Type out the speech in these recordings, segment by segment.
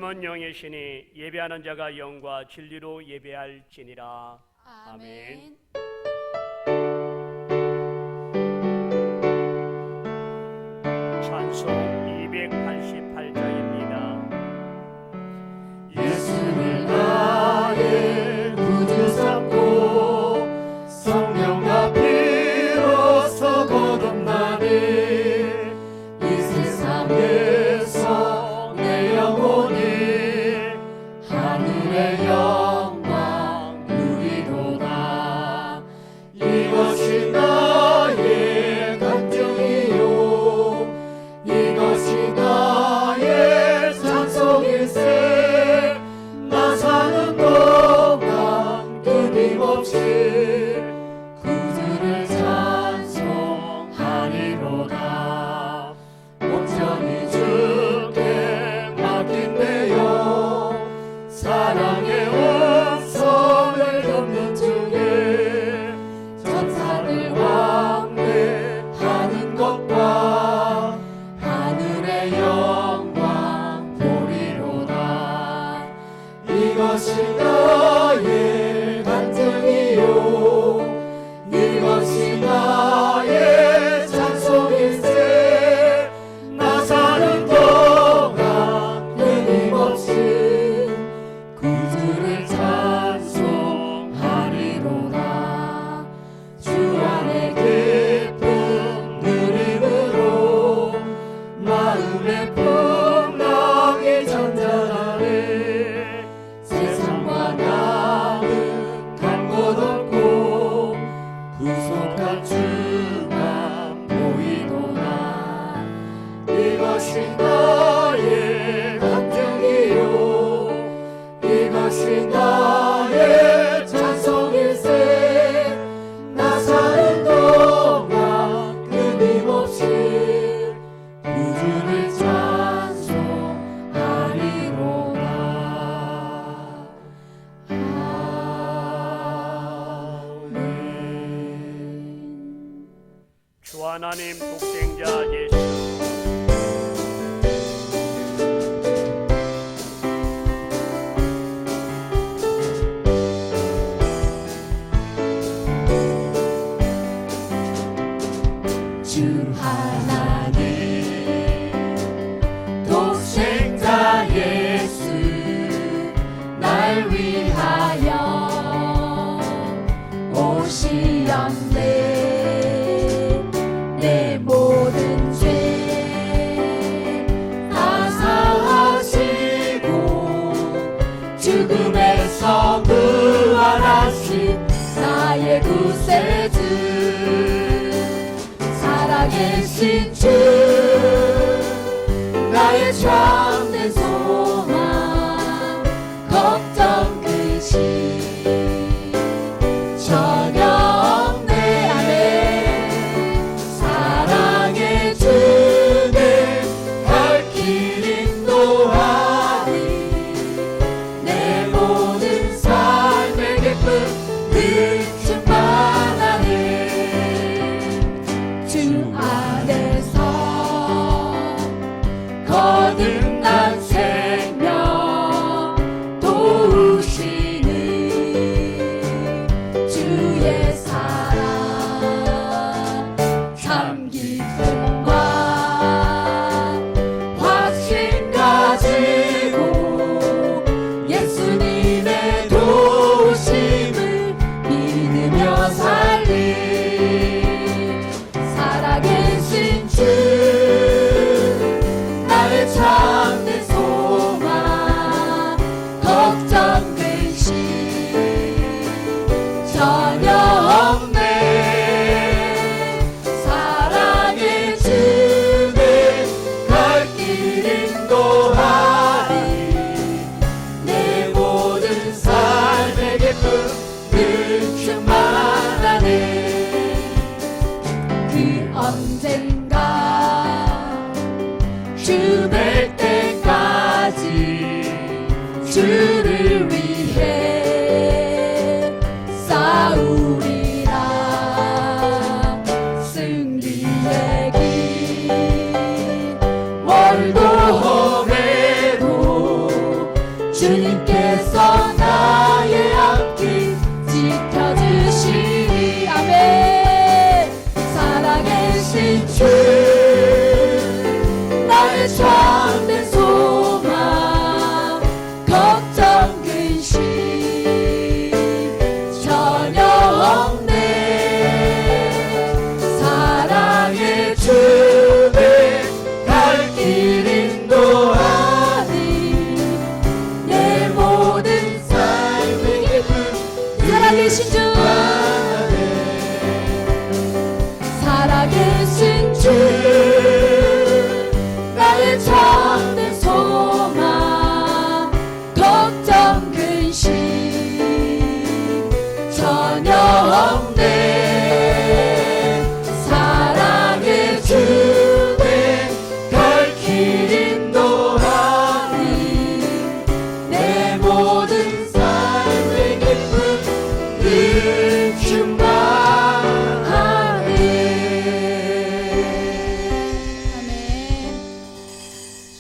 하나님은 영이시니 예배하는 자가 영과 진리로 예배할지니라. 아멘. 찬송 288장입니다. 예수를 나의 구주 삼고 성령과 피로써 거듭나니 이 세상에서 내 영혼이 하늘의 영광 누리도다. 이것이 나의 간증이요 이것이 나의 찬송일세. 나 사는 동안 끊임없이 구주를 찬송하리로다. 온전히 주께 맡긴 내 영 사랑의 음성을 듣는 중에 천사들 왕래하는 것과 하늘의 영광 보리로다. 이것이 나의 간증이요 이것이 나의 찬송일세. 나 사는 동안 끊임없이 구주를 찬송하리로다. 주 안에 기쁨 누림으로 마음의 풍랑이 잔잔하네. 세상과 나는 간 곳 없고 구속한 주만 보이도다. 이것이 나의 간증이요 이것이 나의 찬송일세. 나 사는 동안 끊임없이 구주를 찬송하리로다. 아멘. 주 하나님 독생자 예수 주 하나님 독생자 예수 날 위하여 오시었네. 내 모든 죄 다 사하시고 죽음에서 부활하신 나의 구세주 살아계신 주 나의 참된 소망 걱정 근심 전혀 내 안에 사랑의 주는 갈 길 인도하니 내 모든 삶의 기쁨 늘 충만하네. 주 안에서 거듭난 생명 도우시는 살아계신 주 살아계신 주 나의 참된 소망 걱정 근심 전혀 없네 사랑의 주네 갈 길 인도하니 내 모든 삶의 기쁨 늘 충만하네. 아멘.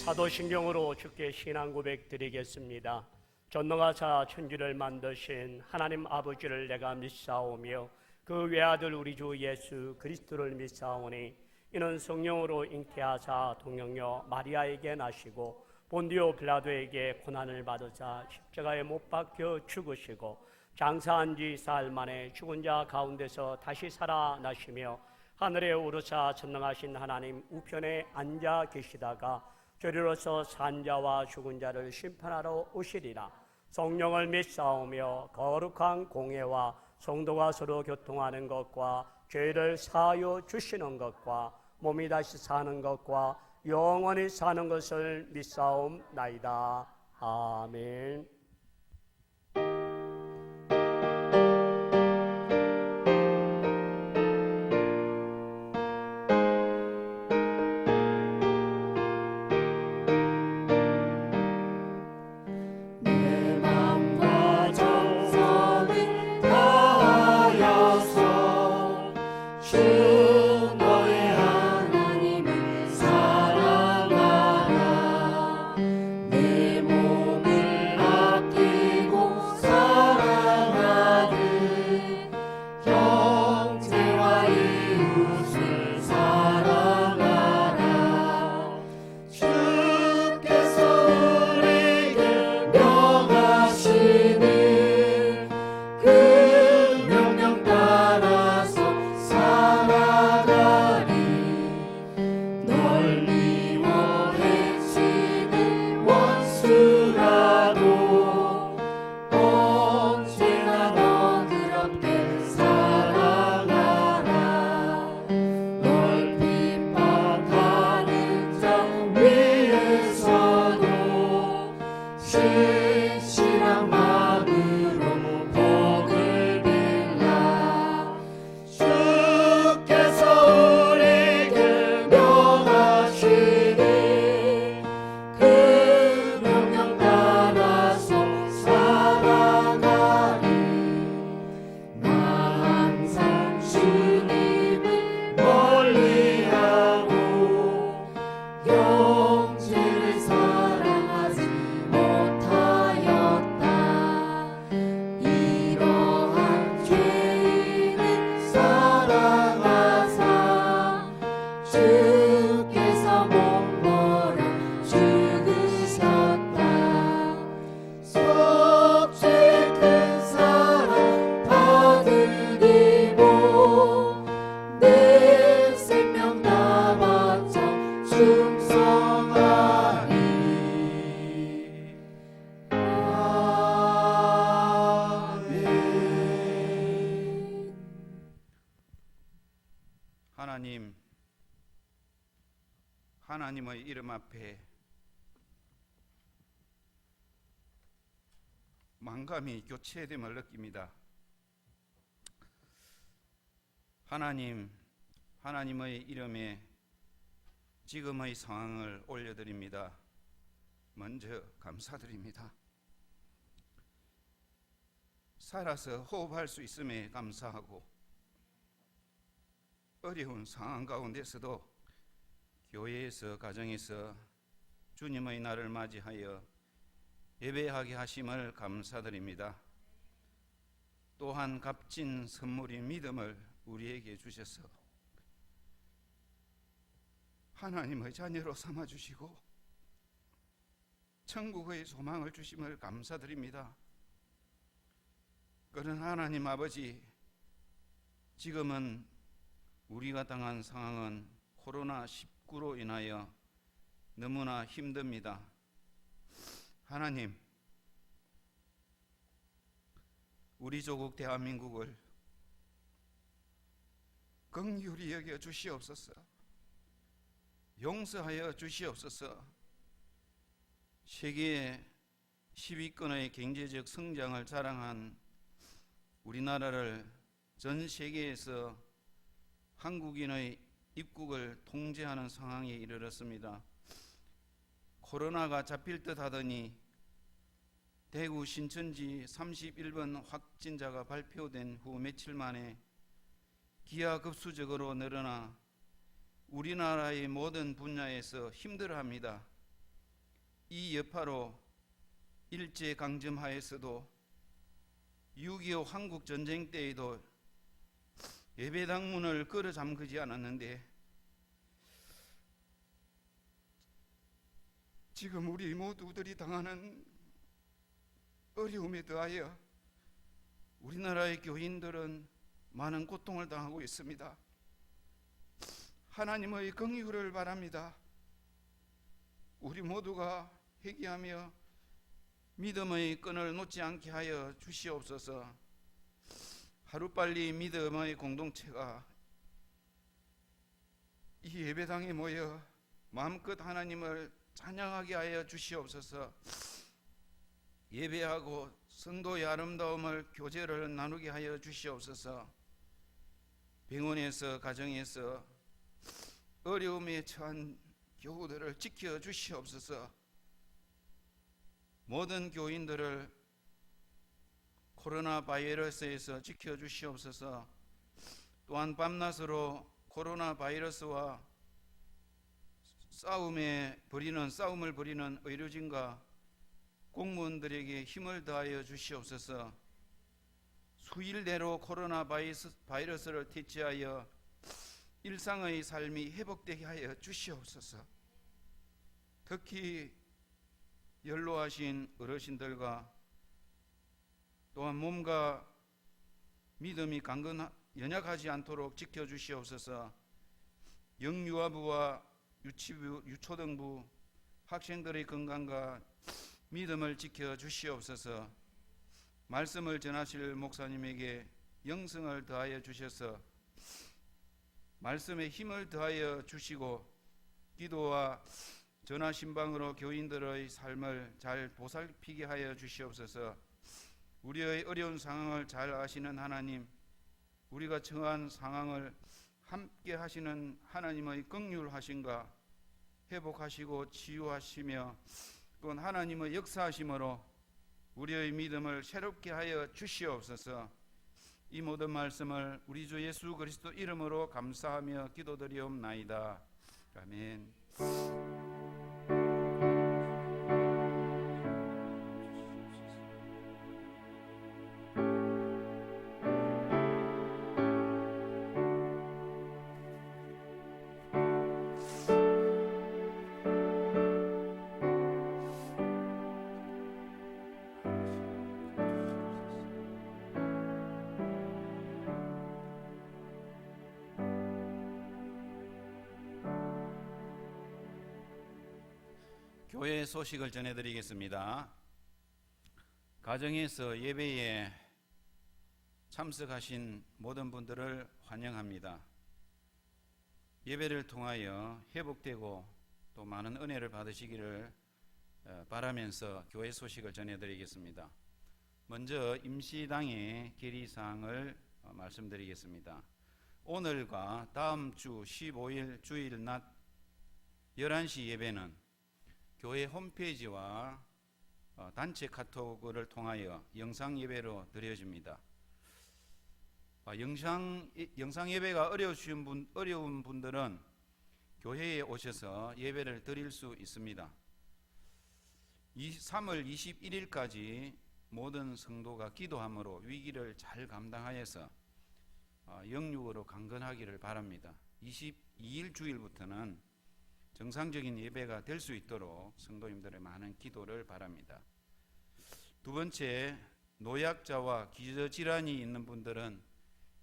사도신경으로 주께 신앙 고백 드리겠습니다. 전능하사 천지를 만드신 하나님 아버지를 내가 믿사오며 그 외아들 우리 주 예수 그리스도를 믿사오니 이는 성령으로 잉태하사 동정녀 마리아에게 나시고 본디오 빌라도에게 고난을 받으사 십자가에 못 박혀 죽으시고 장사한 지 사흘 만에 죽은 자 가운데서 다시 살아나시며 하늘에 오르사 전능하신 하나님 우편에 앉아 계시다가 저리로서 산 자와 죽은 자를 심판하러 오시리라. 성령을 믿사오며 거룩한 공회와 성도가 서로 교통하는 것과 죄를 사하여 주시는 것과 몸이 다시 사는 것과 영원히 사는 것을 믿사옵나이다. 아멘. 내 맘과 정성을 다하여서 주 너의 하나님을 사랑하라 내 몸을 아끼고 사랑하듯 형제와 이웃을 사랑하라 주께서 우리에게 명하시는 그 명령 따라서 살아가리 널 미워해치는 원수라도 언제나 너그럽게 사랑하라 널 핍박하는 자 위에서도 신실한 마음으로 복을 빌라 주께서 우리에게 명하시니 그 명령 따라서 살아가리 나 항상 주님을 멀리하고 형제를 사랑하지 못하였다 이러한 죄인을 사랑하사 주께서 몸버려 죽으셨다 속죄의 큰 사랑 받으리고 내 생명 다 바쳐 충성하리 아멘. 하나님의 이름 앞에 만감이 교체됨을 느낍니다. 하나님의 이름에 지금의 상황을 올려드립니다. 먼저 감사드립니다. 살아서 호흡할 수 있음에 감사하고 어려운 상황 가운데서도 교회에서 가정에서 주님의 날을 맞이하여 예배하게 하심을 감사드립니다. 또한 값진 선물인 믿음을 우리에게 주셔서 하나님의 자녀로 삼아주시고 천국의 소망을 주심을 감사드립니다. 그러나 하나님 아버지, 지금은 우리가 당한 상황은 코로나19로 인하여 너무나 힘듭니다. 하나님, 우리 조국 대한민국을 긍휼히 여겨 주시옵소서. 용서하여 주시옵소서. 세계 10위권의 경제적 성장을 자랑한 우리나라를 전 세계에서 한국인의 입국을 통제하는 상황에 이르렀습니다. 코로나가 잡힐 듯 하더니 대구 신천지 31번 확진자가 발표된 후 며칠 만에 기하급수적으로 늘어나 우리나라의 모든 분야에서 힘들어합니다. 이 여파로 일제강점하에서도 6.25 한국전쟁 때에도 예배당문을 끌어 잠그지 않았는데 지금 우리 모두들이 당하는 어려움에 더하여 우리나라의 교인들은 많은 고통을 당하고 있습니다. 하나님의 긍휼을 바랍니다. 우리 모두가 회개하며 믿음의 끈을 놓지 않게 하여 주시옵소서. 하루빨리 믿음의 공동체가 이 예배당에 모여 마음껏 하나님을 찬양하게 하여 주시옵소서. 예배하고 성도의 아름다움을 교제를 나누게 하여 주시옵소서. 병원에서 가정에서 어려움에 처한 교우들을 지켜 주시옵소서. 모든 교인들을 코로나 바이러스에서 지켜 주시옵소서. 또한 밤낮으로 코로나 바이러스와 싸움을 벌이는 의료진과 공무원들에게 힘을 더하여 주시옵소서. 수일 내로 코로나 바이러스를 퇴치하여 일상의 삶이 회복되게 하여 주시옵소서. 특히 연로하신 어르신들과 또한 몸과 믿음이 연약하지 않도록 지켜주시옵소서. 영유아부와 유치부, 유초등부 학생들의 건강과 믿음을 지켜주시옵소서. 말씀을 전하실 목사님에게 영성을 더하여 주셔서 말씀에 힘을 더하여 주시고 기도와 전화 신방으로 교인들의 삶을 잘 보살피게 하여 주시옵소서. 우리의 어려운 상황을 잘 아시는 하나님, 우리가 처한 상황을 함께 하시는 하나님의 긍휼하심과 회복하시고 치유하시며 또한 하나님의 역사하심으로 우리의 믿음을 새롭게 하여 주시옵소서. 이 모든 말씀을 우리 주 예수 그리스도 이름으로 감사하며 기도드리옵나이다. 아멘. 교회 소식을 전해드리겠습니다. 가정에서 예배에 참석하신 모든 분들을 환영합니다. 예배를 통하여 회복되고 또 많은 은혜를 받으시기를 바라면서 교회 소식을 전해드리겠습니다. 먼저 임시당의 결의사항을 말씀드리겠습니다. 오늘과 다음 주 15일 주일 낮 11시 예배는 교회 홈페이지와 단체 카톡을 통하여 영상 예배로 드려집니다. 영상 예배가 어려운 분들은 교회에 오셔서 예배를 드릴 수 있습니다. 3월 21일까지 모든 성도가 기도함으로 위기를 잘 감당하여서 영육으로 강건하기를 바랍니다. 22일 주일부터는 정상적인 예배가 될 수 있도록 성도님들의 많은 기도를 바랍니다. 두 번째, 노약자와 기저질환이 있는 분들은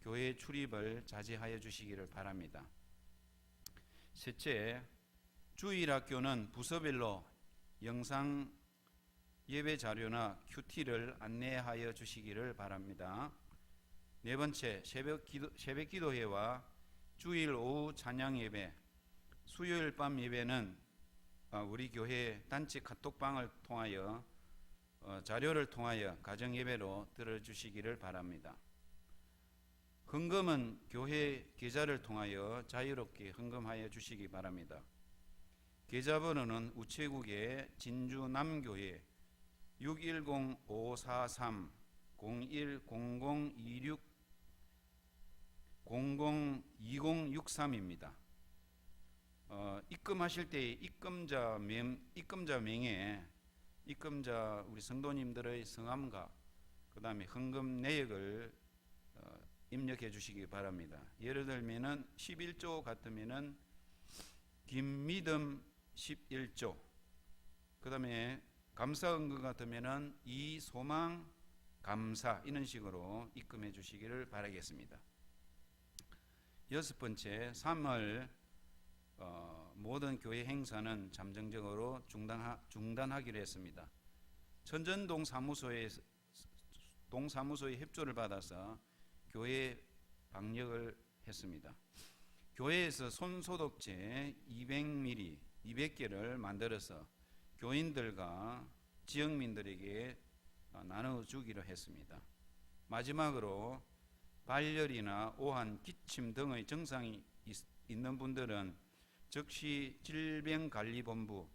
교회 출입을 자제하여 주시기를 바랍니다. 셋째, 주일학교는 부서별로 영상 예배 자료나 큐티를 안내하여 주시기를 바랍니다. 네 번째, 새벽 기도회와 주일 오후 찬양 예배, 수요일 밤 예배는 우리 교회 단체 카톡방을 통하여 자료를 통하여 가정 예배로 들어주시기를 바랍니다. 헌금은 교회 계좌를 통하여 자유롭게 헌금하여 주시기 바랍니다. 계좌번호는 우체국의 진주남교회 610-53-0100-26-002063입니다. 입금하실 때 입금자 명에 입금자 우리 성도님들의 성함과 그 다음에 헌금 내역을 입력해 주시기 바랍니다. 예를 들면은 11조 같으면은 김믿음 11조, 그 다음에 감사헌금 같으면은 이소망 감사, 이런 식으로 입금해 주시기를 바라겠습니다. 여섯 번째, 3월 모든 교회 행사는 잠정적으로 중단하기로 했습니다. 천전동 사무소의 협조를 받아서 교회 방역을 했습니다. 교회에서 손소독제 200ml 200개를 만들어서 교인들과 지역민들에게 나눠주기로 했습니다. 마지막으로 발열이나 오한, 기침 등의 증상이 있는 분들은 즉시 질병관리본부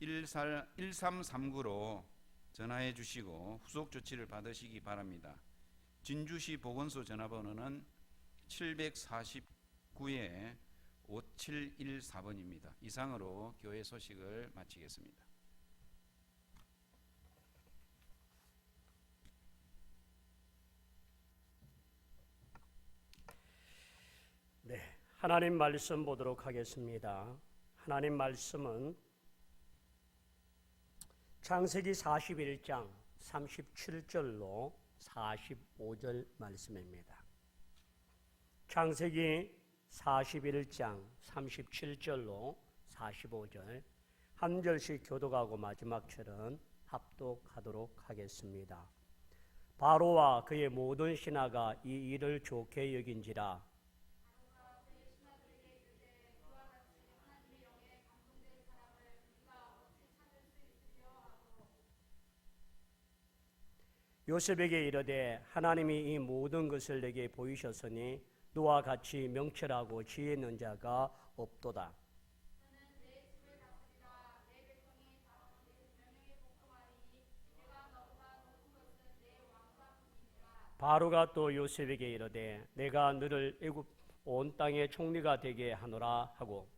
1339로 전화해 주시고 후속 조치를 받으시기 바랍니다. 진주시 보건소 전화번호는 749에 5714번입니다. 이상으로 교회 소식을 마치겠습니다. 네, 하나님 말씀 보도록 하겠습니다. 하나님 말씀은 창세기 41장 37절로 45절 말씀입니다. 창세기 41장 37절로 45절 한 절씩 교독하고 마지막 절은 합독하도록 하겠습니다. 바로와 그의 모든 신하가 이 일을 좋게 여긴지라. 요셉에게 이르되 하나님이 이 모든 것을 내게 보이셨으니 너와 같이 명철하고 지혜 있는 자가 없도다. 바로가 또 요셉에게 이르되 내가 너를 애굽 온 땅의 총리가 되게 하노라 하고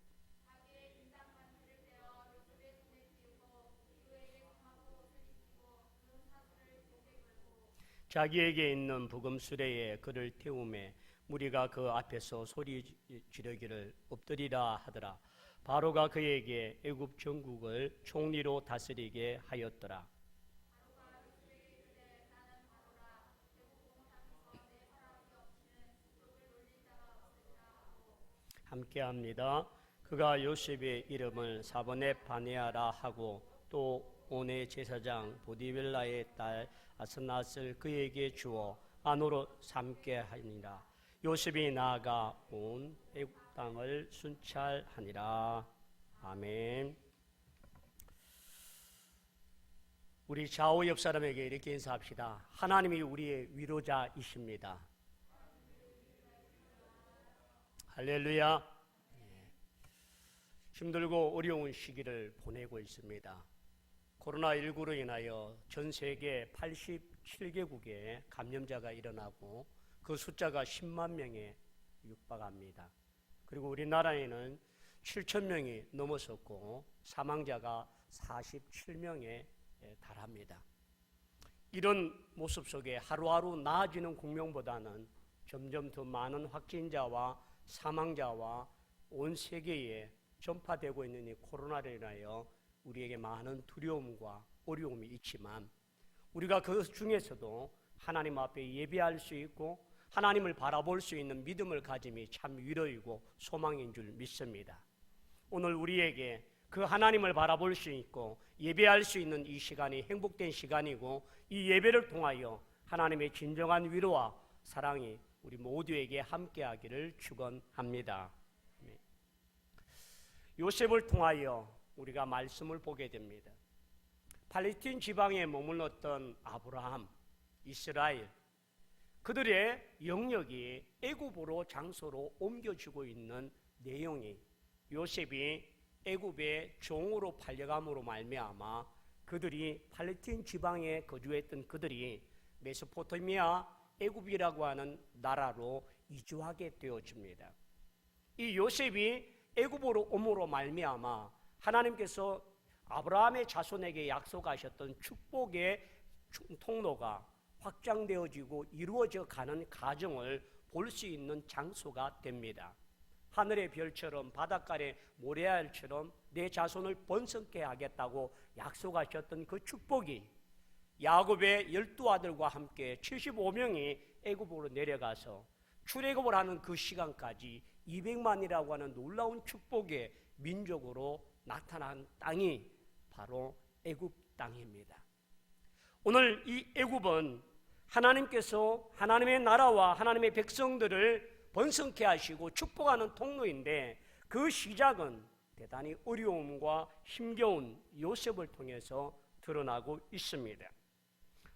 자기에게 있는 부금수레에 그를 태우매 무리가 그 앞에서 소리 지르기를 엎드리라 하더라. 바로가 그에게 애굽 전국을 총리로 다스리게 하였더라. 함께합니다. 그가 요셉의 이름을 사보네 바네아라 하고 또 온의 제사장 보디벨라의 딸 아스낫을 그에게 주어 안으로 삼게 하니라. 요셉이 나아가 온 애굽 땅을 순찰하니라. 아멘. 우리 좌우 옆 사람에게 이렇게 인사합시다. 하나님이 우리의 위로자이십니다. 할렐루야. 힘들고 어려운 시기를 보내고 있습니다. 코로나19로 인하여 전 세계 87개국에 감염자가 일어나고 그 숫자가 10만 명에 육박합니다. 그리고 우리나라에는 7천 명이 넘어섰고 사망자가 47명에 달합니다. 이런 모습 속에 하루하루 나아지는 국면보다는 점점 더 많은 확진자와 사망자와 온 세계에 전파되고 있는 이 코로나로 인하여 우리에게 많은 두려움과 어려움이 있지만 우리가 그 중에서도 하나님 앞에 예배할 수 있고 하나님을 바라볼 수 있는 믿음을 가짐이 참 위로이고 소망인 줄 믿습니다. 오늘 우리에게 그 하나님을 바라볼 수 있고 예배할 수 있는 이 시간이 행복된 시간이고, 이 예배를 통하여 하나님의 진정한 위로와 사랑이 우리 모두에게 함께하기를 축원합니다. 요셉을 통하여 우리가 말씀을 보게 됩니다. 팔레스틴 지방에 머물렀던 아브라함, 이스라엘, 그들의 영역이 애굽으로 장소로 옮겨지고 있는 내용이 요셉이 애굽의 종으로 팔려감으로 말미암아 그들이 팔레스틴 지방에 거주했던 그들이 메소포타미아 애굽이라고 하는 나라로 이주하게 되어집니다. 이 요셉이 애굽으로 옴으로 말미암아 하나님께서 아브라함의 자손에게 약속하셨던 축복의 통로가 확장되어지고 이루어져 가는 과정을 볼 수 있는 장소가 됩니다. 하늘의 별처럼 바닷가의 모래알처럼 내 자손을 번성케 하겠다고 약속하셨던 그 축복이 야곱의 12아들과 함께 75명이 애굽으로 내려가서 출애굽을 하는 그 시간까지 200만이라고 하는 놀라운 축복의 민족으로 나타난 땅이 바로 애굽 땅입니다. 오늘 이 애굽은 하나님께서 하나님의 나라와 하나님의 백성들을 번성케 하시고 축복하는 통로인데, 그 시작은 대단히 어려움과 힘겨운 요셉을 통해서 드러나고 있습니다.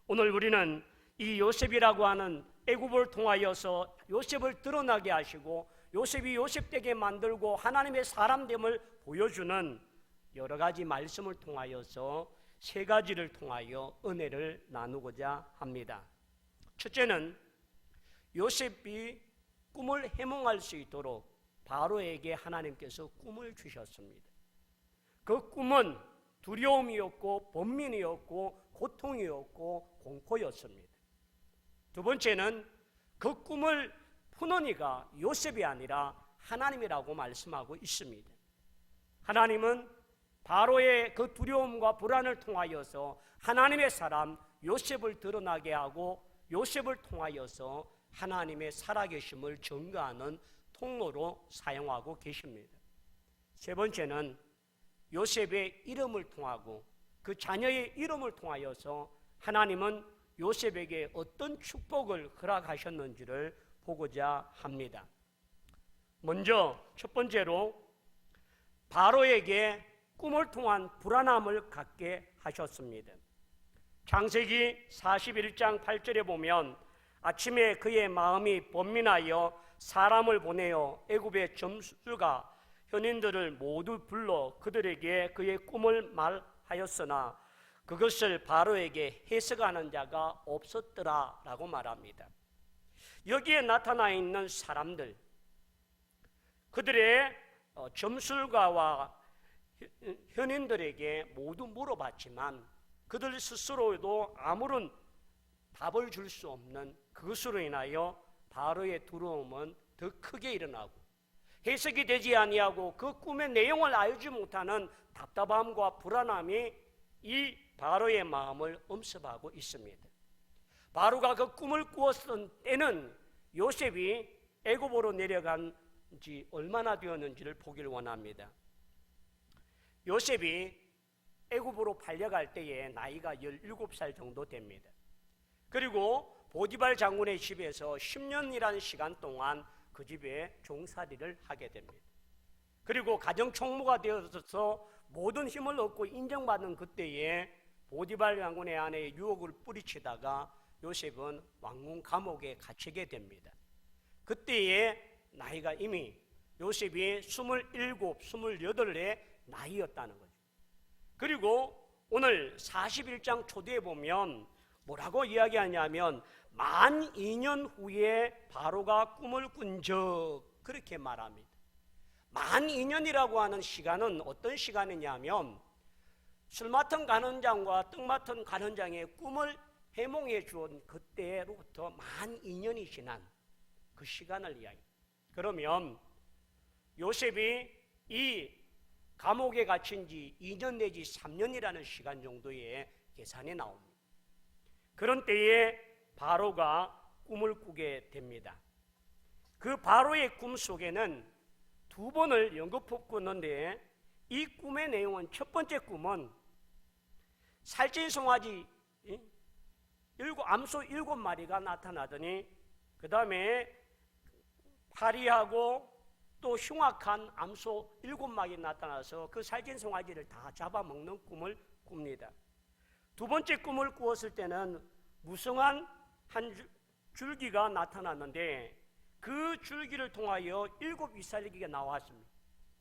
오늘 우리는 이 요셉이라고 하는 애굽을 통하여서 요셉을 드러나게 하시고 요셉이 요셉되게 만들고 하나님의 사람됨을 보여주는 여러 가지 말씀을 통하여서 세 가지를 통하여 은혜를 나누고자 합니다. 첫째는 요셉이 꿈을 해몽할 수 있도록 바로에게 하나님께서 꿈을 주셨습니다. 그 꿈은 두려움이었고 번민이었고 고통이었고 공포였습니다. 두 번째는 그 꿈을 푸는 이가 요셉이 아니라 하나님이라고 말씀하고 있습니다. 하나님은 바로의 그 두려움과 불안을 통하여서 하나님의 사람 요셉을 드러나게 하고 요셉을 통하여서 하나님의 살아계심을 증거하는 통로로 사용하고 계십니다. 세 번째는 요셉의 이름을 통하고 그 자녀의 이름을 통하여서 하나님은 요셉에게 어떤 축복을 허락하셨는지를 보고자 합니다. 먼저 첫 번째로 바로에게 꿈을 통한 불안함을 갖게 하셨습니다. 창세기 41장 8절에 보면 아침에 그의 마음이 번민하여 사람을 보내어 애굽의 점술가 현인들을 모두 불러 그들에게 그의 꿈을 말하였으나 그것을 바로에게 해석하는 자가 없었더라 라고 말합니다. 여기에 나타나 있는 사람들, 그들의 점술가와 현인들에게 모두 물어봤지만 그들 스스로도 아무런 답을 줄 수 없는 그것으로 인하여 바로의 두려움은 더 크게 일어나고 해석이 되지 아니하고 그 꿈의 내용을 알지 못하는 답답함과 불안함이 이 바로의 마음을 엄습하고 있습니다. 바로가 그 꿈을 꾸었던 때는 요셉이 애굽으로 내려간 지 얼마나 되었는지를 보기를 원합니다. 요셉이 애굽으로 팔려갈 때에 나이가 17살 정도 됩니다. 그리고 보디발 장군의 집에서 10년이라는 시간 동안 그 집에 종살이를 하게 됩니다. 그리고 가정총무가 되어서 모든 힘을 얻고 인정받은 그때에 보디발 장군의 아내의 유혹을 뿌리치다가 요셉은 왕궁 감옥에 갇히게 됩니다. 그때에 나이가 이미 요셉이 27, 28의 나이였다는 거죠. 그리고 오늘 41장 초대에 보면 뭐라고 이야기하냐면 만 2년 후에 바로가 꿈을 꾼 적, 그렇게 말합니다. 만 2년이라고 하는 시간은 어떤 시간이냐면 술 맡은 간원장과 떡 맡은 간원장의 꿈을 해몽해 주온 그때로부터 만 2년이 지난 그 시간을 이야기합니다. 그러면 요셉이 이 감옥에 갇힌 지 2년 내지 3년이라는 시간 정도의 계산이 나옵니다. 그런 때에 바로가 꿈을 꾸게 됩니다. 그 바로의 꿈 속에는 두 번을 연거푸 꾸는데 이 꿈의 내용은 첫 번째 꿈은 살찐송아지 암소 7마리가 나타나더니 그 다음에 파리하고 또 흉악한 암소 7마리 나타나서 그 살찐송아지를 다 잡아먹는 꿈을 꿉니다. 두 번째 꿈을 꾸었을 때는 무성한 한 줄기가 나타났는데 그 줄기를 통하여 7 이살기가 나왔습니다.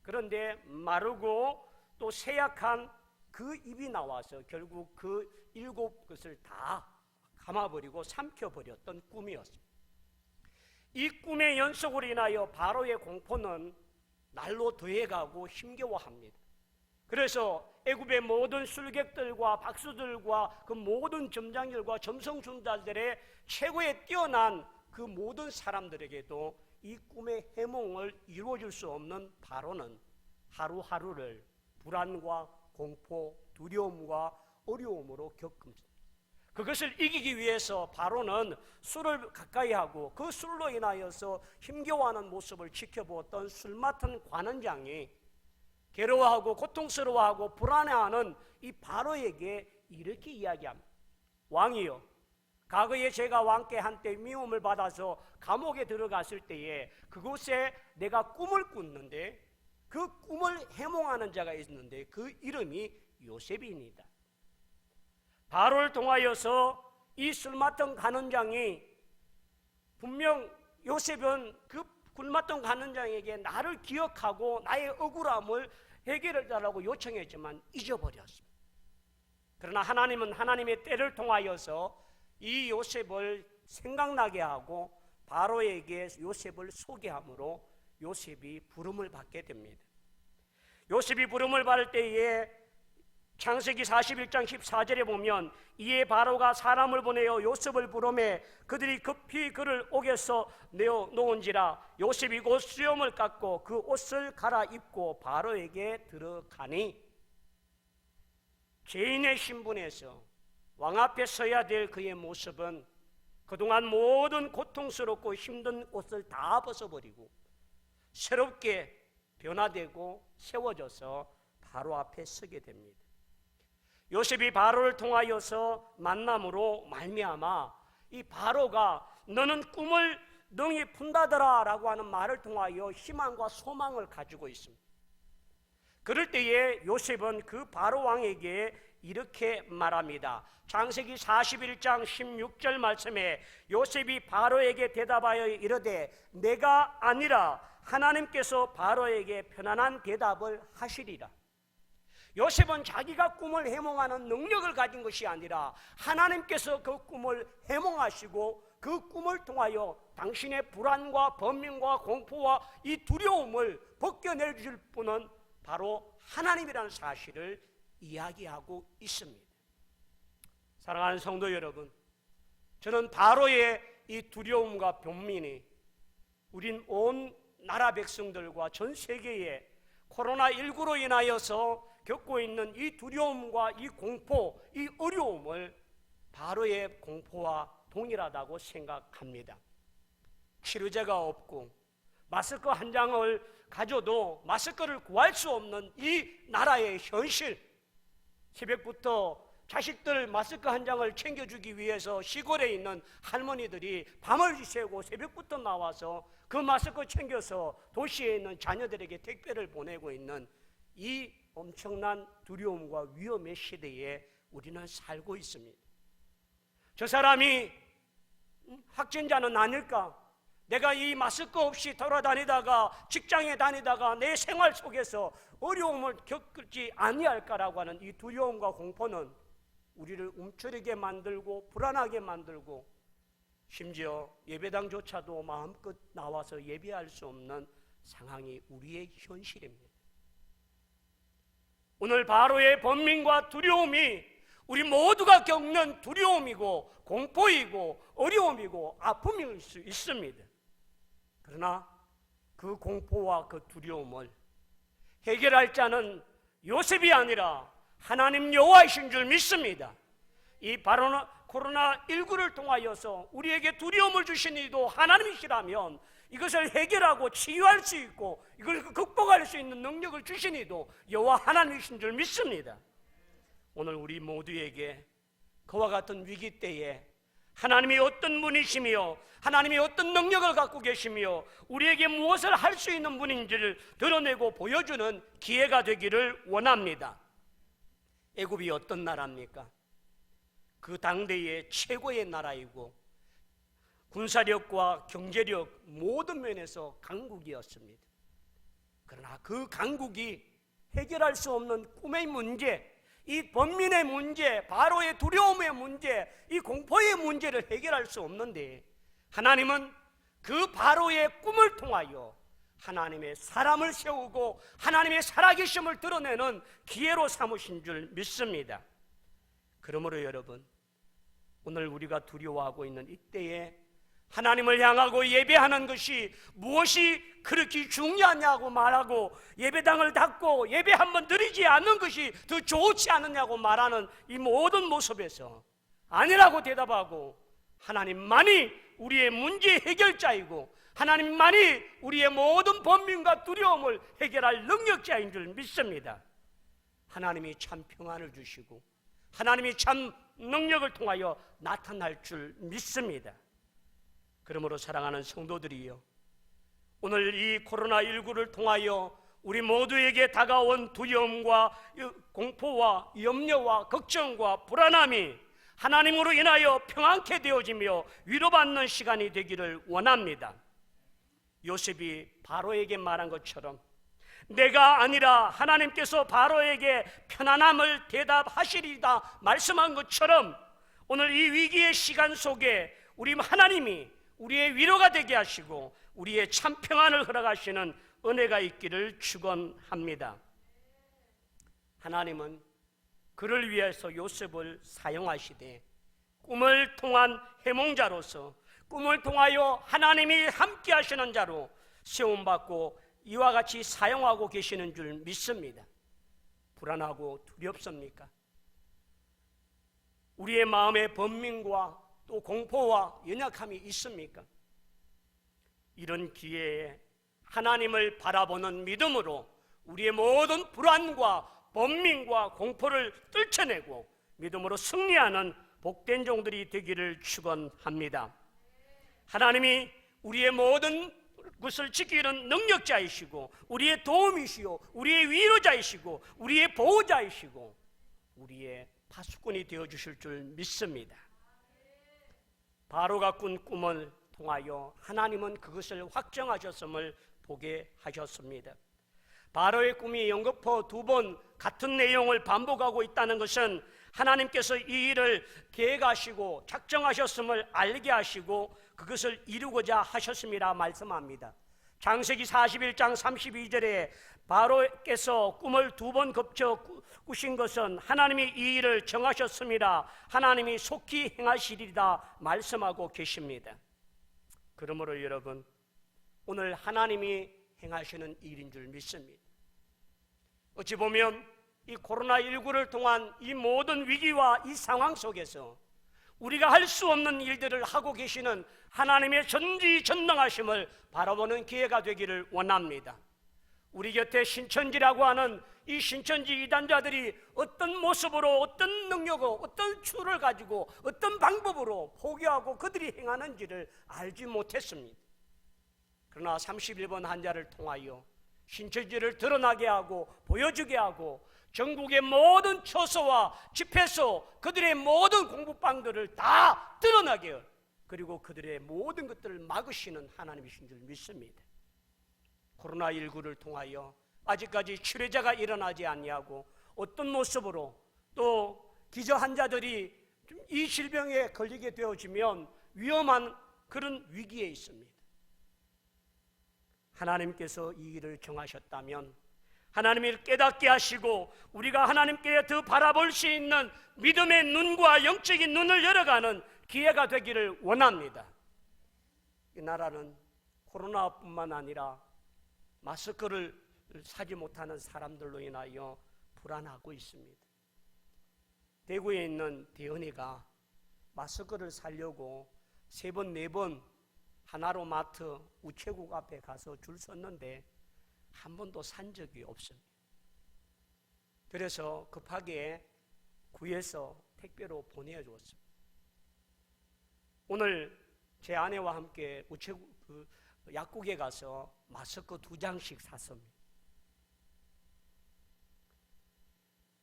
그런데 마르고 또 세약한 그 입이 나와서 결국 그 7것을 다 감아버리고 삼켜버렸던 꿈이었습니다. 이 꿈의 연속으로 인하여 바로의 공포는 날로 더해가고 힘겨워합니다. 그래서 애굽의 모든 술객들과 박수들과 그 모든 점장들과 점성순달들의 최고에 뛰어난 그 모든 사람들에게도 이 꿈의 해몽을 이루어줄 수 없는 바로는 하루하루를 불안과 공포, 두려움과 어려움으로 겪습니다. 그것을 이기기 위해서 바로는 술을 가까이 하고 그 술로 인하여서 힘겨워하는 모습을 지켜보았던 술 맡은 관원장이 괴로워하고 고통스러워하고 불안해하는 이 바로에게 이렇게 이야기합니다. 왕이여, 과거에 제가 왕께 한때 미움을 받아서 감옥에 들어갔을 때에 그곳에 내가 꿈을 꿨는데 그 꿈을 해몽하는 자가 있는데 그 이름이 요셉입니다. 바로를 통하여서 이 술 맡은 간원장이 분명 요셉은 그 술 맡은 간원장에게 나를 기억하고 나의 억울함을 해결해 달라고 요청했지만 잊어버렸습니다. 그러나 하나님은 하나님의 때를 통하여서 이 요셉을 생각나게 하고 바로에게 요셉을 소개함으로 요셉이 부름을 받게 됩니다. 요셉이 부름을 받을 때에 창세기 41장 14절에 보면 이에 바로가 사람을 보내어 요셉을 부르매 그들이 급히 그를 옥에서 내어 놓은지라 요셉이 곧 수염을 깎고 그 옷을 갈아입고 바로에게 들어가니 죄인의 신분에서 왕 앞에 서야 될 그의 모습은 그동안 모든 고통스럽고 힘든 옷을 다 벗어버리고 새롭게 변화되고 세워져서 바로 앞에 서게 됩니다. 요셉이 바로를 통하여서 만남으로 말미암아 이 바로가 너는 꿈을 능히 푼다더라 라고 하는 말을 통하여 희망과 소망을 가지고 있습니다. 그럴 때에 요셉은 그 바로 왕에게 이렇게 말합니다. 창세기 41장 16절 말씀에 요셉이 바로에게 대답하여 이르되 내가 아니라 하나님께서 바로에게 편안한 대답을 하시리라. 요셉은 자기가 꿈을 해몽하는 능력을 가진 것이 아니라 하나님께서 그 꿈을 해몽하시고 그 꿈을 통하여 당신의 불안과 번민과 공포와 이 두려움을 벗겨내 주실 분은 바로 하나님이라는 사실을 이야기하고 있습니다. 사랑하는 성도 여러분, 저는 바로의 이 두려움과 번민이 우린 온 나라 백성들과 전 세계에 코로나19로 인하여서 겪고 있는 이 두려움과 이 공포, 이 어려움을 바로의 공포와 동일하다고 생각합니다. 치료제가 없고 마스크 한 장을 가져도 마스크를 구할 수 없는 이 나라의 현실, 새벽부터 자식들 마스크 한 장을 챙겨주기 위해서 시골에 있는 할머니들이 밤을 새고 새벽부터 나와서 그 마스크 챙겨서 도시에 있는 자녀들에게 택배를 보내고 있는 이 엄청난 두려움과 위험의 시대에 우리는 살고 있습니다. 저 사람이 확진자는 아닐까? 내가 이 마스크 없이 돌아다니다가 직장에 다니다가 내 생활 속에서 어려움을 겪지 아니할까라고 하는 이 두려움과 공포는 우리를 움츠리게 만들고 불안하게 만들고 심지어 예배당조차도 마음껏 나와서 예배할 수 없는 상황이 우리의 현실입니다. 오늘 바로의 번민과 두려움이 우리 모두가 겪는 두려움이고 공포이고 어려움이고 아픔일 수 있습니다. 그러나 그 공포와 그 두려움을 해결할 자는 요셉이 아니라 하나님 여호와이신 줄 믿습니다. 이 바로 코로나19를 통하여서 우리에게 두려움을 주신 이도 하나님이시라면 이것을 해결하고 치유할 수 있고 이걸 극복할 수 있는 능력을 주신 이도 여호와 하나님이신 줄 믿습니다. 오늘 우리 모두에게 그와 같은 위기 때에 하나님이 어떤 분이시며 하나님이 어떤 능력을 갖고 계시며 우리에게 무엇을 할 수 있는 분인지를 드러내고 보여주는 기회가 되기를 원합니다. 애굽이 어떤 나라입니까? 그 당대의 최고의 나라이고 군사력과 경제력 모든 면에서 강국이었습니다. 그러나 그 강국이 해결할 수 없는 꿈의 문제, 이 번민의 문제, 바로의 두려움의 문제, 이 공포의 문제를 해결할 수 없는데 하나님은 그 바로의 꿈을 통하여 하나님의 사람을 세우고 하나님의 살아계심을 드러내는 기회로 삼으신 줄 믿습니다. 그러므로 여러분, 오늘 우리가 두려워하고 있는 이때에 하나님을 향하고 예배하는 것이 무엇이 그렇게 중요하냐고 말하고 예배당을 닫고 예배 한번 드리지 않는 것이 더 좋지 않느냐고 말하는 이 모든 모습에서 아니라고 대답하고 하나님만이 우리의 문제 해결자이고 하나님만이 우리의 모든 번민과 두려움을 해결할 능력자인 줄 믿습니다. 하나님이 참 평안을 주시고 하나님이 참 능력을 통하여 나타날 줄 믿습니다. 그러므로 사랑하는 성도들이여, 오늘 이 코로나19를 통하여 우리 모두에게 다가온 두려움과 공포와 염려와 걱정과 불안함이 하나님으로 인하여 평안케 되어지며 위로받는 시간이 되기를 원합니다. 요셉이 바로에게 말한 것처럼 내가 아니라 하나님께서 바로에게 편안함을 대답하시리다 말씀한 것처럼 오늘 이 위기의 시간 속에 우리 하나님이 우리의 위로가 되게 하시고 우리의 참 평안을 허락하시는 은혜가 있기를 축원합니다. 하나님은 그를 위해서 요셉을 사용하시되 꿈을 통한 해몽자로서 꿈을 통하여 하나님이 함께 하시는 자로 세움받고 이와 같이 사용하고 계시는 줄 믿습니다. 불안하고 두렵습니까? 우리의 마음에 번민과 또 공포와 연약함이 있습니까? 이런 기회에 하나님을 바라보는 믿음으로 우리의 모든 불안과 번민과 공포를 떨쳐내고 믿음으로 승리하는 복된 종들이 되기를 축원합니다. 하나님이 우리의 모든 것을 지키는 능력자이시고 우리의 도움이시오 우리의 위로자이시고 우리의 보호자이시고 우리의 파수꾼이 되어주실 줄 믿습니다. 바로가 꾼 꿈을 통하여 하나님은 그것을 확정하셨음을 보게 하셨습니다. 바로의 꿈이 연거푸 2번 같은 내용을 반복하고 있다는 것은 하나님께서 이 일을 계획하시고 작정하셨음을 알게 하시고 그것을 이루고자 하셨음이라 말씀합니다. 창세기 41장 32절에 바로께서 꿈을 2번 겹쳐 꾸신 것은 하나님이 이 일을 정하셨음이라 하나님이 속히 행하시리라 말씀하고 계십니다. 그러므로 여러분, 오늘 하나님이 행하시는 일인 줄 믿습니다. 어찌 보면 이 코로나19를 통한 이 모든 위기와 이 상황 속에서 우리가 할 수 없는 일들을 하고 계시는 하나님의 전지전능하심을 바라보는 기회가 되기를 원합니다. 우리 곁에 신천지라고 하는 이 신천지 이단자들이 어떤 모습으로 어떤 능력으로 어떤 추를 가지고 어떤 방법으로 포기하고 그들이 행하는지를 알지 못했습니다. 그러나 31번 한자를 통하여 신천지를 드러나게 하고 보여주게 하고 전국의 모든 처소와 집회소 그들의 모든 공부방들을 다 드러나게 그리고 그들의 모든 것들을 막으시는 하나님이신 줄 믿습니다. 코로나19를 통하여 아직까지 치료자가 일어나지 않냐고 어떤 모습으로 또 기저 환자들이 이 질병에 걸리게 되어지면 위험한 그런 위기에 있습니다. 하나님께서 이 일을 정하셨다면 하나님을 깨닫게 하시고 우리가 하나님께 더 바라볼 수 있는 믿음의 눈과 영적인 눈을 열어가는 기회가 되기를 원합니다. 이 나라는 코로나뿐만 아니라 마스크를 사지 못하는 사람들로 인하여 불안하고 있습니다. 대구에 있는 대은이가 마스크를 사려고 3번, 4번 하나로마트 우체국 앞에 가서 줄 섰는데 한 번도 산 적이 없습니다. 그래서 급하게 구해서 택배로 보내주었습니다. 오늘 제 아내와 함께 우체국 약국에 가서 마스크 2장씩 샀습니다.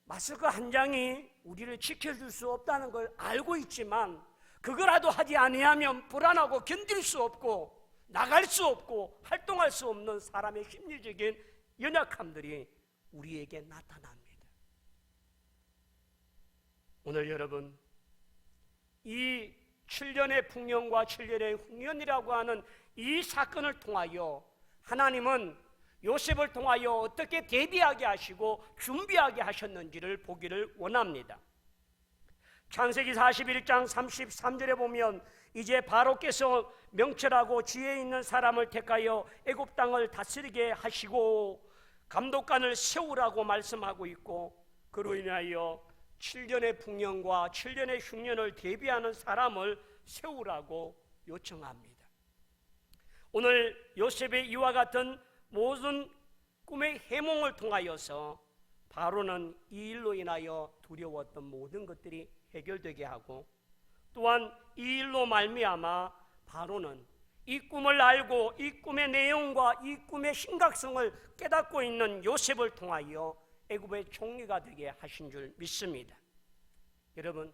마스크 한 장이 우리를 지켜줄 수 없다는 걸 알고 있지만 그거라도 하지 아니하면 불안하고 견딜 수 없고 나갈 수 없고 활동할 수 없는 사람의 심리적인 연약함들이 우리에게 나타납니다. 오늘 여러분, 이 7년의 풍년과 7년의 흉년이라고 하는 이 사건을 통하여 하나님은 요셉을 통하여 어떻게 대비하게 하시고 준비하게 하셨는지를 보기를 원합니다. 창세기 41장 33절에 보면 이제 바로께서 명철하고 지혜 있는 사람을 택하여 애굽 땅을 다스리게 하시고 감독관을 세우라고 말씀하고 있고, 그로 인하여 7년의 풍년과 7년의 흉년을 대비하는 사람을 세우라고 요청합니다. 오늘 요셉의 이와 같은 모든 꿈의 해몽을 통하여서 바로는 이 일로 인하여 두려웠던 모든 것들이 해결되게 하고, 또한 이 일로 말미암아 바로는 이 꿈을 알고 이 꿈의 내용과 이 꿈의 심각성을 깨닫고 있는 요셉을 통하여 애굽의 총리가 되게 하신 줄 믿습니다. 여러분,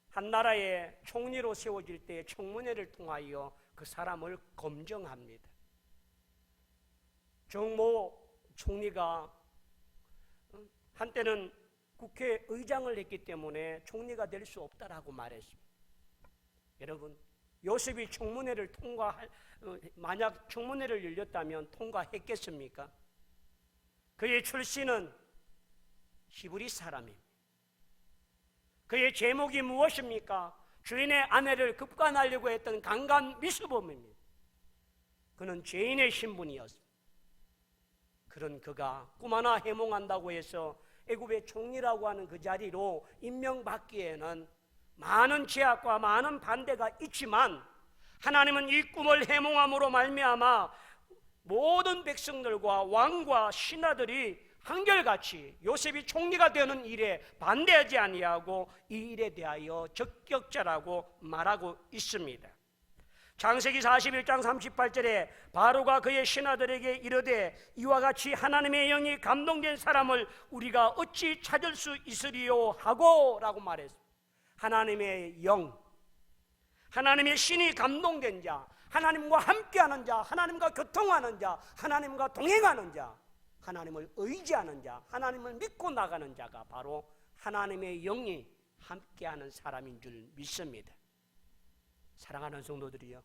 한 나라의 총리로 세워질 때 청문회를 통하여 그 사람을 검증합니다. 정모 총리가 한때는 국회의장을 했기 때문에 총리가 될 수 없다라고 말했습니다. 여러분, 요셉이 청문회를 만약 청문회를 열렸다면 통과했겠습니까? 그의 출신은 히브리 사람입니다. 그의 제목이 무엇입니까? 주인의 아내를 급간하려고 했던 강간 미수범입니다. 그는 죄인의 신분이었습니다. 그런 그가 꿈 하나 해몽한다고 해서 애굽의 총리라고 하는 그 자리로 임명받기에는 많은 제약과 많은 반대가 있지만, 하나님은 이 꿈을 해몽함으로 말미암아 모든 백성들과 왕과 신하들이 한결같이 요셉이 총리가 되는 일에 반대하지 아니하고 이 일에 대하여 적격자라고 말하고 있습니다. 창세기 41장 38절에 바로가 그의 신하들에게 이르되 이와 같이 하나님의 영이 감동된 사람을 우리가 어찌 찾을 수 있으리요 하고 라고 말했습니다. 하나님의 영, 하나님의 신이 감동된 자, 하나님과 함께하는 자, 하나님과 교통하는 자, 하나님과 동행하는 자, 하나님을 의지하는 자, 하나님을 믿고 나가는 자가 바로 하나님의 영이 함께하는 사람인 줄 믿습니다. 사랑하는 성도들이여,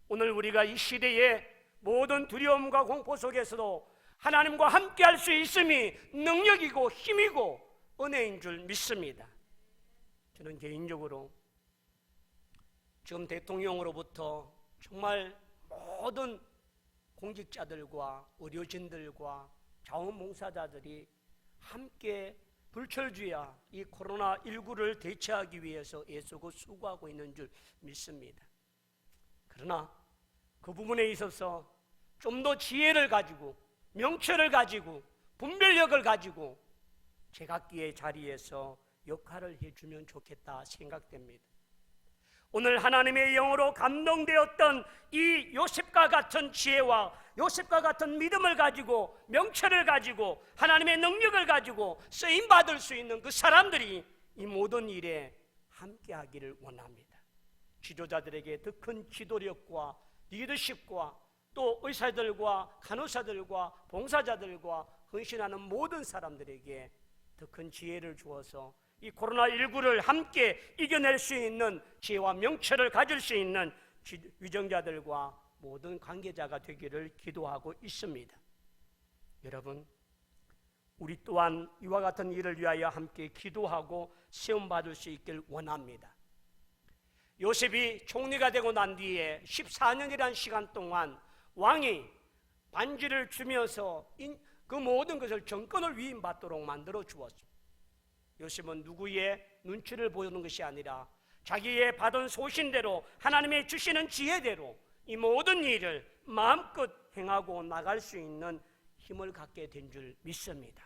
오늘 우리가 이 시대의 모든 두려움과 공포 속에서도 하나님과 함께할 수 있음이 능력이고 힘이고 은혜인 줄 믿습니다. 저는 개인적으로 지금 대통령으로부터 정말 모든 공직자들과 의료진들과 자원봉사자들이 함께 불철주야 이 코로나19를 대처하기 위해서 애쓰고 수고하고 있는 줄 믿습니다. 그러나 그 부분에 있어서 좀 더 지혜를 가지고 명철을 가지고 분별력을 가지고 제각기의 자리에서 역할을 해주면 좋겠다 생각됩니다. 오늘 하나님의 영으로 감동되었던 이 요셉과 같은 지혜와 요셉과 같은 믿음을 가지고 명철을 가지고 하나님의 능력을 가지고 쓰임받을 수 있는 그 사람들이 이 모든 일에 함께하기를 원합니다. 지도자들에게 더 큰 지도력과 리더십과 또 의사들과 간호사들과 봉사자들과 헌신하는 모든 사람들에게 더 큰 지혜를 주어서 이 코로나19를 함께 이겨낼 수 있는 지혜와 명철을 가질 수 있는 위정자들과 모든 관계자가 되기를 기도하고 있습니다. 여러분, 우리 또한 이와 같은 일을 위하여 함께 기도하고 세움받을 수 있길 원합니다. 요셉이 총리가 되고 난 뒤에 14년이라는 시간 동안 왕이 반지를 주면서 그 모든 것을 정권을 위임받도록 만들어 주었습니다. 요셉은 누구의 눈치를 보는 것이 아니라 자기의 받은 소신대로 하나님의 주시는 지혜대로 이 모든 일을 마음껏 행하고 나갈 수 있는 힘을 갖게 된 줄 믿습니다.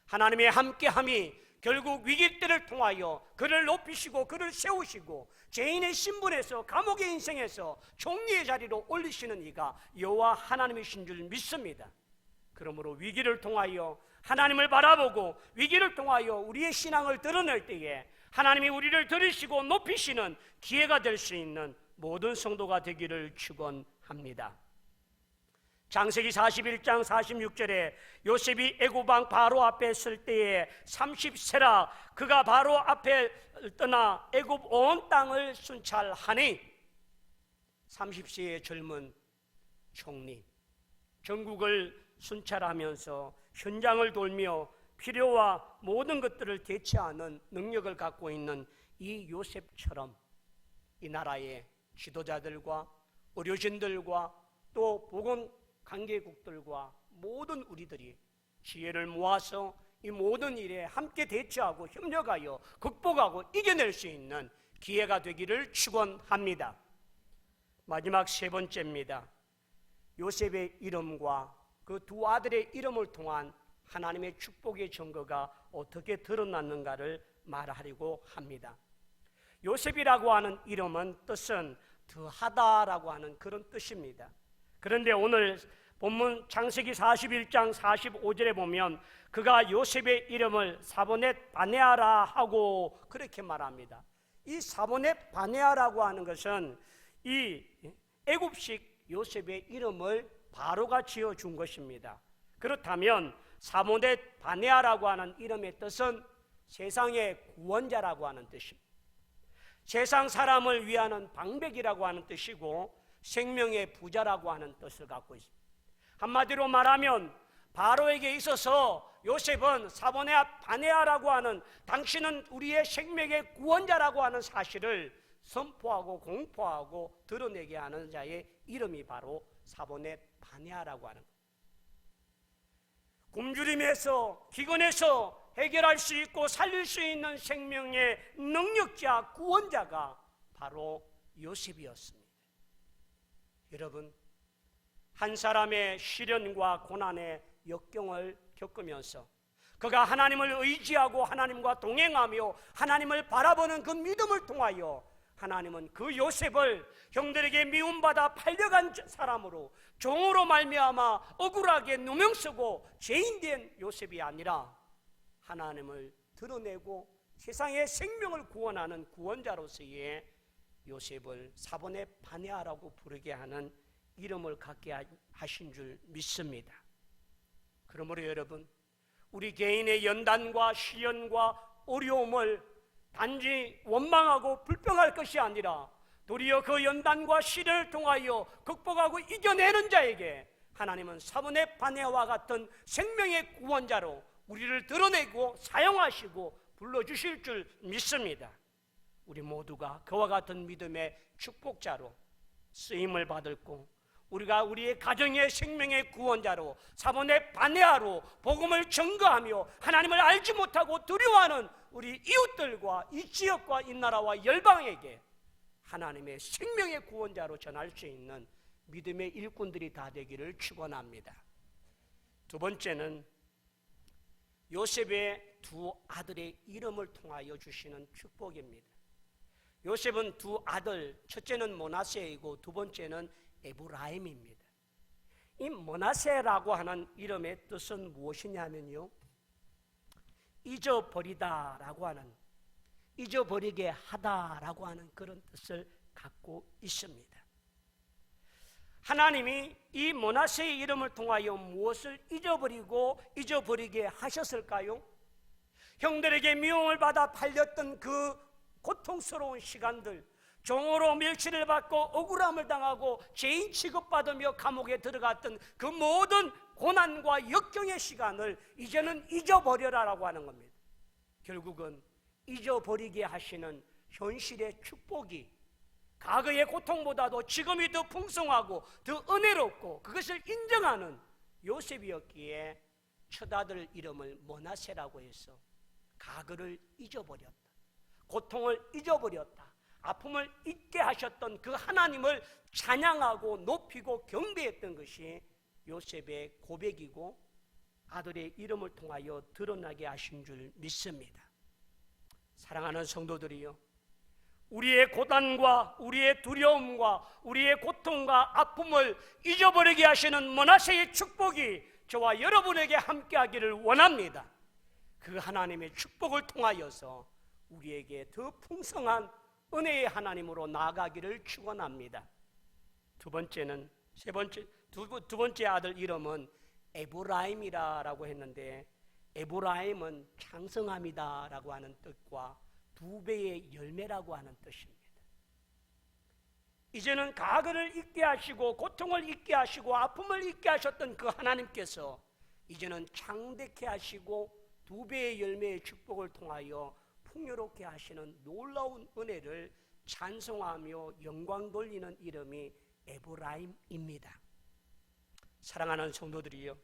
하나님의 함께함이 결국 위기 때를 통하여 그를 높이시고 그를 세우시고 죄인의 신분에서 감옥의 인생에서 총리의 자리로 올리시는 이가 여호와 하나님이신 줄 믿습니다. 그러므로 위기를 통하여 하나님을 바라보고 위기를 통하여 우리의 신앙을 드러낼 때에 하나님이 우리를 들으시고 높이시는 기회가 될 수 있는 모든 성도가 되기를 축원합니다. 창세기 41장 46절에 요셉이 애굽왕 바로 앞에 설 때에 30세라 그가 바로 앞에 떠나 애굽 온 땅을 순찰하니 30세의 젊은 총리 전국을 순찰하면서 현장을 돌며 필요와 모든 것들을 대체하는 능력을 갖고 있는 이 요셉처럼 이 나라의 지도자들과 의료진들과 또 보건 관계국들과 모든 우리들이 지혜를 모아서 이 모든 일에 함께 대처하고 협력하여 극복하고 이겨낼 수 있는 기회가 되기를 축원합니다. 마지막 세 번째입니다. 요셉의 이름과 그 두 아들의 이름을 통한 하나님의 축복의 증거가 어떻게 드러났는가를 말하려고 합니다. 요셉이라고 하는 이름은 뜻은 더하다라고 하는 그런 뜻입니다. 그런데 오늘 본문 창세기 41장 45절에 보면 그가 요셉의 이름을 사보넷 바네아라 하고 그렇게 말합니다. 이 사보넷 바네아라고 하는 것은 이 애굽식 요셉의 이름을 바로가 지어준 것입니다. 그렇다면 사보넷 바네아라고 하는 이름의 뜻은 세상의 구원자라고 하는 뜻입니다. 세상 사람을 위하는 방백이라고 하는 뜻이고 생명의 부자라고 하는 뜻을 갖고 있습니다. 한마디로 말하면 바로에게 있어서 요셉은 사보넷 바네아라고 하는 당신은 우리의 생명의 구원자라고 하는 사실을 선포하고 공포하고 드러내게 하는 자의 이름이 바로 사보넷 바네아라고 하는 것. 굶주림에서 기근에서 해결할 수 있고 살릴 수 있는 생명의 능력자 구원자가 바로 요셉이었습니다. 여러분, 한 사람의 시련과 고난의 역경을 겪으면서 그가 하나님을 의지하고 하나님과 동행하며 하나님을 바라보는 그 믿음을 통하여 하나님은 그 요셉을 형들에게 미움받아 팔려간 사람으로 종으로 말미암아 억울하게 누명쓰고 죄인된 요셉이 아니라 하나님을 드러내고 세상의 생명을 구원하는 구원자로서의 요셉을 사보넷 바네아라고 부르게 하는 이름을 갖게 하신 줄 믿습니다. 그러므로 여러분, 우리 개인의 연단과 시련과 어려움을 단지 원망하고 불평할 것이 아니라 도리어 그 연단과 시련을 통하여 극복하고 이겨내는 자에게 하나님은 사보넷 바네아와 같은 생명의 구원자로 우리를 드러내고 사용하시고 불러주실 줄 믿습니다. 우리 모두가 그와 같은 믿음의 축복자로 쓰임을 받을고 우리가 우리의 가정의 생명의 구원자로 사보넷 바네아로 복음을 증거하며 하나님을 알지 못하고 두려워하는 우리 이웃들과 이 지역과 이 나라와 열방에게 하나님의 생명의 구원자로 전할 수 있는 믿음의 일꾼들이 다 되기를 축원합니다. 두 번째는 요셉의 두 아들의 이름을 통하여 주시는 축복입니다. 요셉은 두 아들, 첫째는 므낫세이고 두 번째는 에브라임입니다. 이 므낫세라고 하는 이름의 뜻은 무엇이냐면요, 잊어버리다라고 하는, 잊어버리게 하다라고 하는 그런 뜻을 갖고 있습니다. 하나님이 이 므낫세의 이름을 통하여 무엇을 잊어버리고 잊어버리게 하셨을까요? 형들에게 미움을 받아 팔렸던 그 고통스러운 시간들, 종으로 멸치를 받고 억울함을 당하고 죄인 취급받으며 감옥에 들어갔던 그 모든 고난과 역경의 시간을 이제는 잊어버려라라고 하는 겁니다. 결국은 잊어버리게 하시는 현실의 축복이 과거의 고통보다도 지금이 더 풍성하고 더 은혜롭고 그것을 인정하는 요셉이었기에 첫아들 이름을 므낫세라고 해서 과거를 잊어버렸다, 고통을 잊어버렸다, 아픔을 잊게 하셨던 그 하나님을 찬양하고 높이고 경배했던 것이 요셉의 고백이고 아들의 이름을 통하여 드러나게 하신 줄 믿습니다. 사랑하는 성도들이요, 우리의 고단과 우리의 두려움과 우리의 고통과 아픔을 잊어버리게 하시는 므낫세의 축복이 저와 여러분에게 함께하기를 원합니다. 그 하나님의 축복을 통하여서 우리에게 더 풍성한 은혜의 하나님으로 나아가기를 축원합니다. 두 번째 아들 이름은 에브라임이라고 했는데, 에브라임은 장성함이다라고 하는 뜻과 두 배의 열매라고 하는 뜻입니다. 이제는 과거를 잊게 하시고 고통을 잊게 하시고 아픔을 잊게 하셨던 그 하나님께서 이제는 창대케 하시고 두 배의 열매의 축복을 통하여 풍요롭게 하시는 놀라운 은혜를 찬송하며 영광 돌리는 이름이 에브라임입니다. 사랑하는 성도들이요,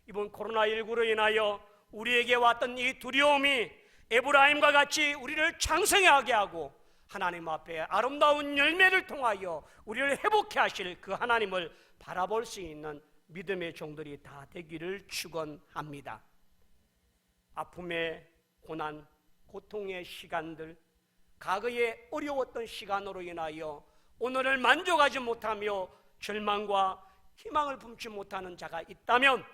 이번 코로나19로 인하여 우리에게 왔던 이 두려움이 에브라임과 같이 우리를 창성하게 하고 하나님 앞에 아름다운 열매를 통하여 우리를 회복케 하실 그 하나님을 바라볼 수 있는 믿음의 종들이 다 되기를 축원합니다. 아픔의 고난, 고통의 시간들, 과거에 어려웠던 시간으로 인하여 오늘을 만족하지 못하며 절망과 희망을 품지 못하는 자가 있다면,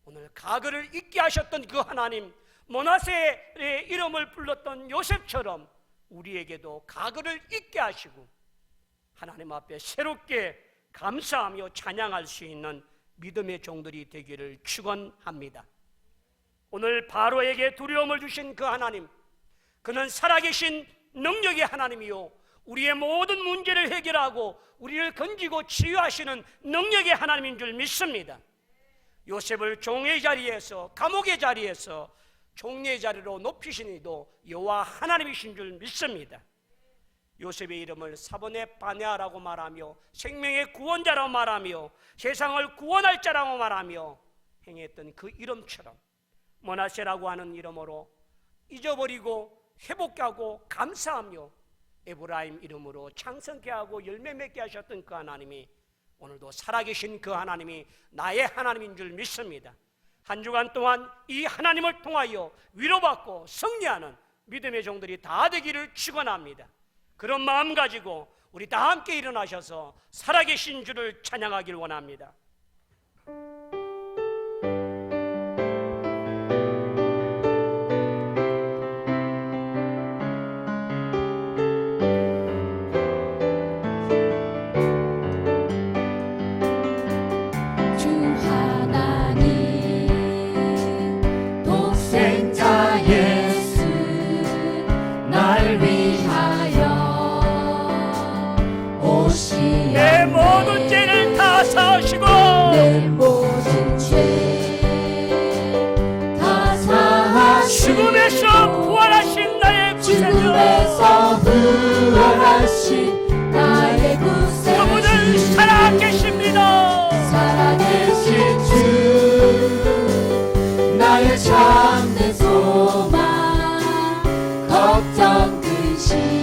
오늘 과거를 잊게 하셨던 그 하나님, 므낫세의 이름을 불렀던 요셉처럼 우리에게도 과거를 잊게 하시고 하나님 앞에 새롭게 감사하며 찬양할 수 있는 믿음의 종들이 되기를 축원합니다. 오늘 바로에게 두려움을 주신 그 하나님, 그는 살아계신 능력의 하나님이요, 우리의 모든 문제를 해결하고 우리를 건지고 치유하시는 능력의 하나님인 줄 믿습니다. 요셉을 종의 자리에서, 감옥의 자리에서 종의 자리로 높이신 이도 여호와 하나님이신 줄 믿습니다. 요셉의 이름을 사본의 바네아라고 말하며 생명의 구원자라고 말하며 세상을 구원할 자라고 말하며 행했던 그 이름처럼 므낫세라고 하는 이름으로 잊어버리고 회복하고 감사하며 에브라임 이름으로 창성케 하고 열매 맺게 하셨던 그 하나님이 오늘도 살아계신 그 하나님이 나의 하나님인 줄 믿습니다. 한 주간 동안 이 하나님을 통하여 위로받고 승리하는 믿음의 종들이 다 되기를 축원합니다. 그런 마음 가지고 우리 다 함께 일어나셔서 살아계신 주를 찬양하길 원합니다. 내 모든 죄를 다 사하시고 내 모든 죄 다 사하시고 죽음에서 부활하신 나의 구세주, 죽음에서 부활하신 나의 구세주, 그분은 살아계십니다. 살아계신 주, 나의 참된 소망, 걱정 근심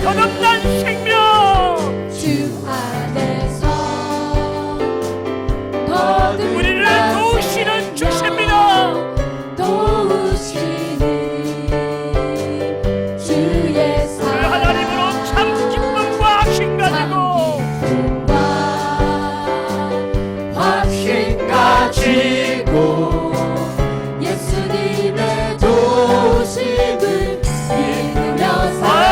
거듭난 생명, 주 안에서 우리를 도우시는 주십니다. 도우시는 주의 그 하나님으로 참 기쁨과 확신 가지고 확신 가지고 예수님의 도우심을 믿으며 살아.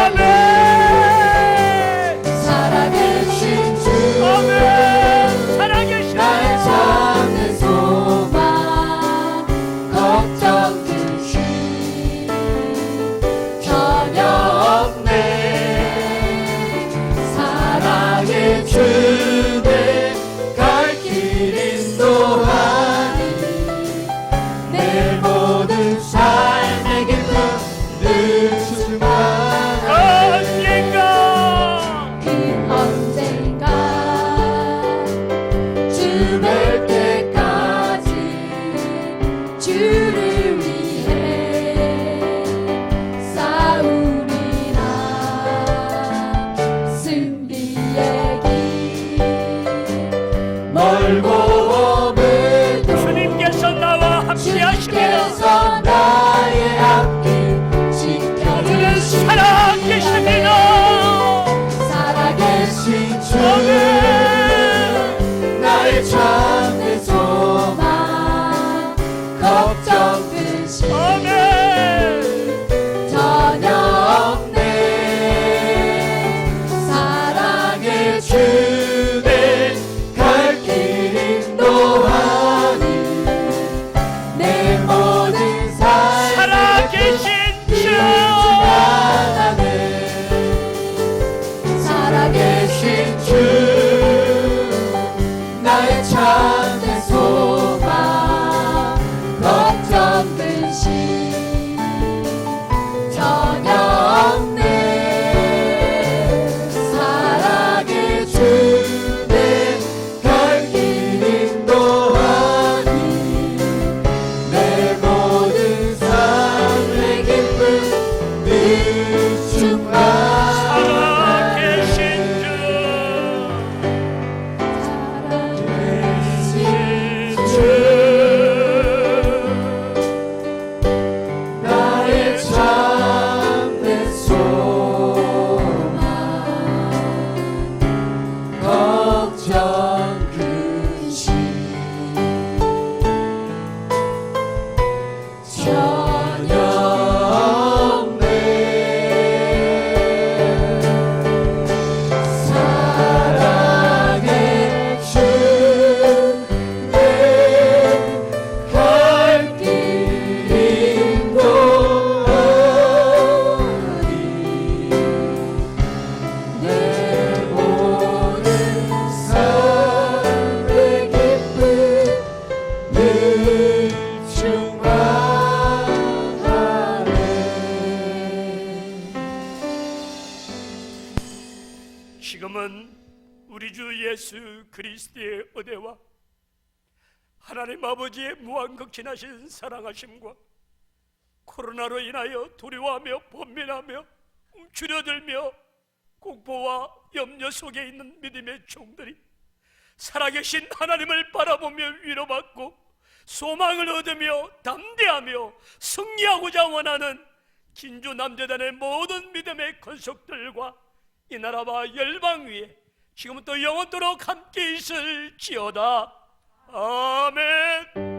나의 참된 소망 걱정 근심 전혀 없네 사랑의 주내 갈 길 인도하니 내 모든 삶에 살아계신 주 살아계신 주 나의 참된 소망 걱정 근심 전혀 없네 사랑의 주내 갈 길 인도하니 내 모든 삶의 기쁨 늘 살아계신 주 나의 참된 소망 걱정 근심 전혀 없네 사랑의 주내 갈 길 인도하니 내 모든 삶의 기쁨 늘 충만하네 지금은 우리 주 예수 그리스도의 은혜와 하나님 아버지의 무한극진하신 사랑하심과 코로나로 인하여 두려워하며 번민하며 움츠려들며 공포와 염려 속에 있는 믿음의 종들이 살아계신 하나님을 바라보며 위로받고 소망을 얻으며 담대하며 승리하고자 원하는 긴주 남재단의 모든 믿음의 권속들과 이 나라와 열방 위에 지금부터 영원토록 함께 있을지어다. 아멘.